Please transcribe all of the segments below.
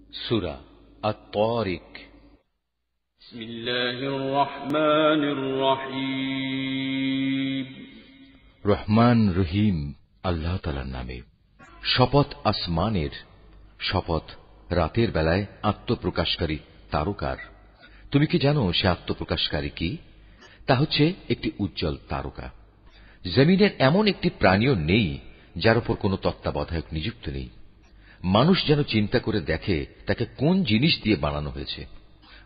Surah At-Tariq. Bismillahir Rahmanir Rahim. Rahman রহিম আল্লাহ তাআলার নামে। শপথ আসমানের, শপথ রাতের বেলায় আত্মপ্রকাশকারী তারকার। তুমি কি জানো সে আত্মপ্রকাশকারী কি? তা হচ্ছে একটি উজ্জ্বল তারকা। জমিনের এমন একটি প্রাণীও নেই যার উপর কোনো তত্ত্বাবধায়ক নিযুক্ত নেই। মানুষ যেন চিন্তা করে দেখে তাকে কোন জিনিস দিয়ে বানানো হয়েছে।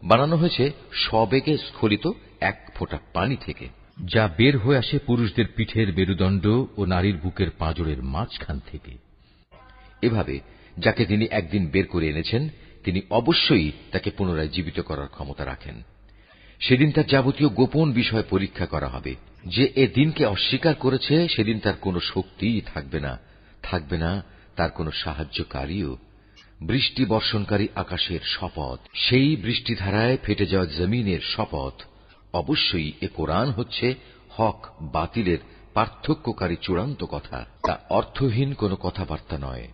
বানানো হয়েছে সবেগে স্খলিত এক ফোঁটা পানি থেকে, যা বের হয়ে আসে পুরুষদের পিঠের মেরুদণ্ড ও নারীর বুকের পাঁজরের মাঝখান থেকে। এভাবে যাকে তিনি একদিন বের করে এনেছেন, তিনি অবশ্যই তাকে পুনরায় জীবিত করার ক্ষমতা রাখেন। সেদিন তার যাবতীয় গোপন বিষয় পরীক্ষা করা হবে। যে এ দিনকে অস্বীকার করেছে সেদিন তার কোনো শক্তিই থাকবে না, থাকবে না তার কোনো সাহায্যকারীও। বৃষ্টি বর্ষণকারী আকাশের শপথ, সেই বৃষ্টিধারায় ফেটে যাওয়া জমিনের শপথ। অবশ্যই এ কোরআন হচ্ছে হক বাতিলের পার্থক্যকারী চূড়ান্ত কথা, তা অর্থহীন কোনো কথাবার্তা নয়।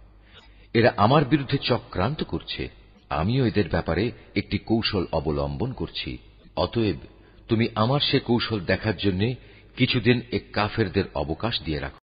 এরা আমার বিরুদ্ধে চক্রান্ত করছে, আমিও এদের ব্যাপারে একটি কৌশল অবলম্বন করছি। অতএব তুমি আমার সে কৌশল দেখার জন্য কিছুদিন এ কাফেরদের অবকাশ দিয়ে রাখো।